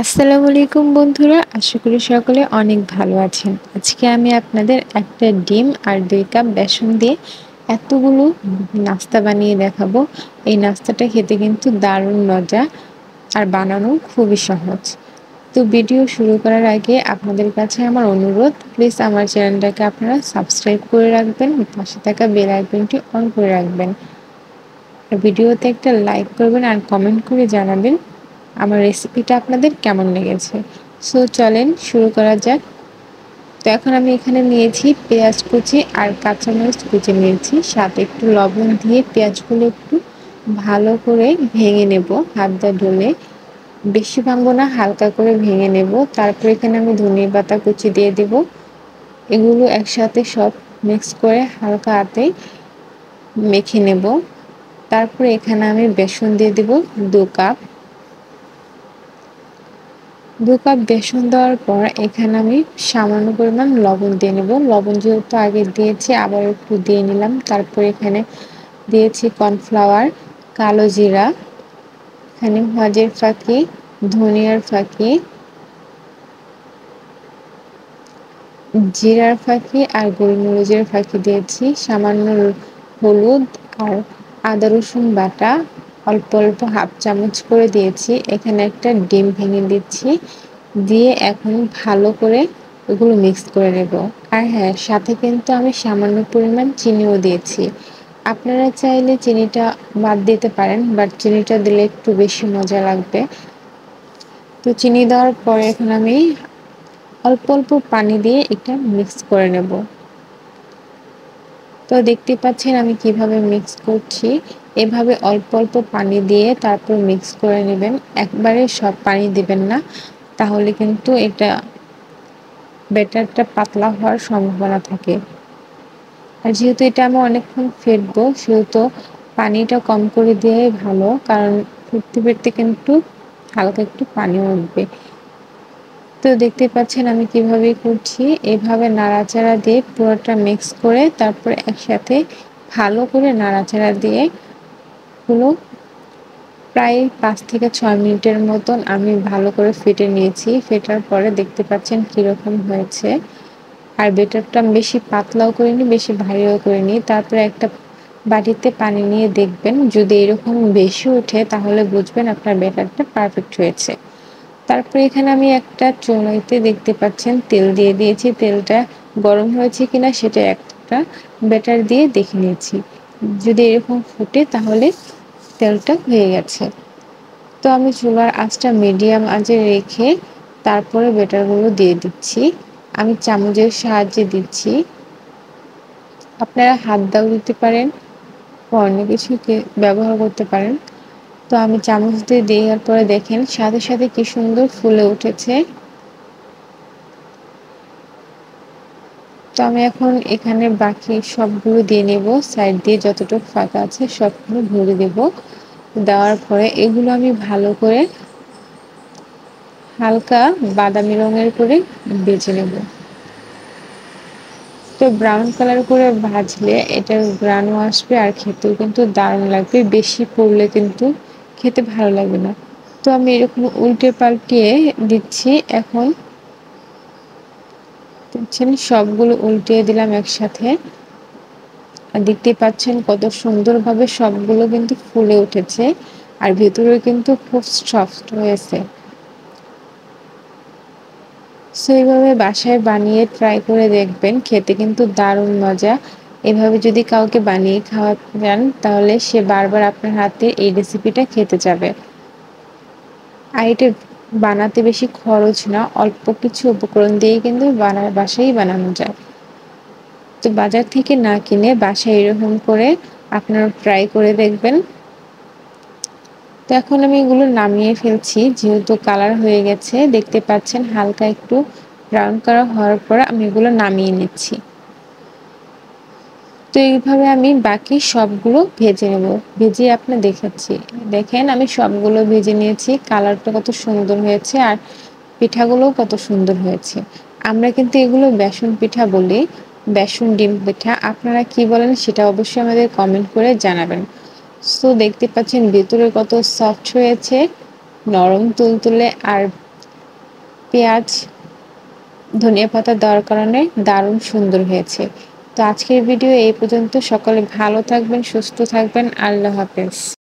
আসসালামু আলাইকুম বন্ধুরা, আশা করি সকলে অনেক ভালো আছেন। আজকে আমি আপনাদের একটা ডিম আর 2 কাপ বেসন দিয়ে এতগুলো নাস্তা বানিয়ে দেখাবো। এই নাস্তাটা খেতে কিন্তু দারুণ মজা আর বানানো খুবই সহজ। তো ভিডিও শুরু করার আগে আপনাদের কাছে আমার অনুরোধ, প্লিজ আমার চ্যানেলটাকে আপনারা সাবস্ক্রাইব করে রাখবেন, পাশে থাকা বেল আইকনটি অন করে রাখবেন। আর ভিডিওতে একটা লাইক করবেন আর কমেন্ট করে জানাবেন আমার রেসিপিটা আপনাদের কেমন লেগেছে। সো চলেন শুরু করা যাক। তো এখন আমি এখানে নিয়েছি পেঁয়াজ কুচি আর কাঁচামরিচ কুচি নিয়েছি, সাথে একটু লবণ দিয়ে পেঁয়াজগুলো একটু ভালো করে ভেঙে নেব হাত দিয়ে ডলে। বেশি ভাঙবো না, হালকা করে ভেঙে নেব। তারপর এখানে আমি ধনিয়া পাতা কুচি দিয়ে দেব। এগুলো একসাথে সব মিক্স করে হালকা হাতে মেখে নেব। তারপরে এখানে আমি বেসন দিয়ে দেব 2 কাপ। 2 কাপ বেসন দেওয়ার পর এখানে আমি সামান্য পরিমাণ লবণ দিয়ে নেব। লবণ যেহেতু আগে দিয়েছি আবার একটু দিয়ে নিলাম। তারপর এখানে দিয়েছি কর্নফ্লাওয়ার, কালো জিরা, এখানে ভাজের ফাঁকি, ধনিয়ার ফাঁকি, জিরার ফাঁকি আর গোলমরিচের ফাঁকি দিয়েছি, সামান্য হলুদ আর আদা রসুন বাটা অল্প অল্প হাফ চামচ করে দিয়েছি। এখানে একটা ডিম ভেঙে দিচ্ছি, দিয়ে এখন ভালো করে এগুলো মিক্স করে নেব। আর হ্যাঁ, সাথে কিন্তু আমি সামান্য পরিমাণ চিনিও দিয়েছি। আপনারা চাইলে চিনিটা বাদ দিতে পারেন, বাট চিনিটা দিলে একটু বেশি মজা লাগবে। তো চিনি দেওয়ার পরে এখন আমি অল্প অল্প পানি দিয়ে এটা মিক্স করে নেব। তো দেখতে পাচ্ছেন আমি কিভাবে মিক্স করছি। এভাবে অল্প অল্প পানি দিয়ে তারপর মিক্স করে নেবেন, একবারে সব পানি দিবেন না, তাহলে কিন্তু এটা ব্যাটারটা পাতলা হওয়ার সম্ভাবনা থাকে। আর যেহেতু এটা আমি অনেকক্ষণ ফেটবো, সেহেতু পানিটা কম করে দেওয়াই ভালো, কারণ ফুটতে ফেটতে কিন্তু হালকা একটু পানি উঠবে। তো দেখতে পাচ্ছেন আমি কিভাবে করছি। এভাবে নাড়াচাড়া দিয়ে পুরোটা মিক্স করে তারপর একসাথে ভালো করে নাড়াচাড়া দিয়ে হলো প্রায় 5 থেকে 6 মিনিটের মতন আমি ভালো করে ফেটে নিয়েছি। ফেটার পরে দেখতে পাচ্ছেন কিরকম হয়েছে। আর ব্যাটারটা বেশি পাতলাও করিনি, বেশি ভারীও করিনি। তারপরে একটা বাটিতে পানি নিয়ে দেখবেন, যদি এরকম বেশি ওঠে তাহলে বুঝবেন আপনার ব্যাটারটা পারফেক্ট হয়েছে। তারপরে এখানে আমি একটা চুলাইতে দেখতে পাচ্ছেন তেল দিয়ে দিয়েছি। তেলটা গরম হয়েছে কিনা সেটা একটা ব্যাটার দিয়ে দেখে নিয়েছি। যদি এরকম ফুটে তাহলে তেলটা হয়ে গেছে। তো আমি চুলার আঁচটা মিডিয়াম আঁচে রেখে তারপরে ব্যাটারগুলো দিয়ে দিচ্ছি। আমি চামচের সাহায্যে দিচ্ছি, আপনারা হাত দাও দিতে পারেন, অন্য কিছুকে ব্যবহার করতে পারেন। তো আমি চামচ দিয়ে দেওয়ার পরে দেখেন সাথে সাথে কি সুন্দর ফুলে উঠেছে। তো আমি এখন এখানে বাকি সবগুলো দিয়ে নেব, সাইড দিয়ে যতটুকু ফাঁকা আছে সবগুলো ভরে দেব। দেওয়ার পরে এগুলো আমি ভালো করে হালকা বাদামি রঙের করে ভেজে নেব। তো ব্রাউন কালার করে ভাজলে এটার গ্রানও আসবে আর খেতেও কিন্তু দারুণ লাগবে। বেশি পড়লে কিন্তু খেতে ভালো লাগবে না। তো আমি এরকম উল্টে পাল্টিয়ে দিচ্ছি। এখন দেখছেন সবগুলো উল্টিয়ে দিলাম একসাথে। আর দেখতে পাচ্ছেন কত সুন্দরভাবে সবগুলো কিন্তু ফুলে উঠেছে আর ভেতরে কিন্তু খুব সফট হয়েছে। সো এইভাবে বাসায় বানিয়ে ট্রাই করে দেখবেন, খেতে কিন্তু দারুণ মজা। এভাবে যদি কাউকে বানিয়ে খাওয়ান তাহলে সে বারবার আপনার হাতে এই রেসিপিটা খেতে যাবে। আর এটা বানাতে বেশি খরচ না, অল্প কিছু উপকরণ দিয়েই কিন্তু বাসায় বানানো যায়। তো বাজার থেকে না কিনে বাসায় এরকম করে আপনারা ট্রাই করে দেখবেন। তো এখন আমি এগুলো নামিয়ে ফেলছি, যেহেতু কালার হয়ে গেছে দেখতে পাচ্ছেন হালকা একটু ব্রাউন কালার হওয়ার পর আমি এগুলো নামিয়ে নিচ্ছি। তো এইভাবে আমি বাকি সবগুলো ভেজে নেব, ভেজে আপনার দেখাচ্ছি। দেখেন আমি সবগুলো ভেজে নিয়েছি, কালারটা কত সুন্দর হয়েছে আর পিঠাগুলোও কত সুন্দর হয়েছে। আমরা কিন্তু এগুলো বেসন পিঠা বলি, বেসন ডিম পিঠা। আপনারা কি বলেন সেটা অবশ্যই আমাদের কমেন্ট করে জানাবেন। সো দেখতে পাচ্ছেন ভেতরে কত সফট হয়েছে, নরম তুলতুলে আর পেঁয়াজ, ধনিয়া পাতা দেওয়ার কারণে দারুণ সুন্দর হয়েছে। তো আজকের ভিডিও এই পর্যন্ত। সকলে ভালো থাকবেন, সুস্থ থাকবেন। আল্লাহ হাফেজ।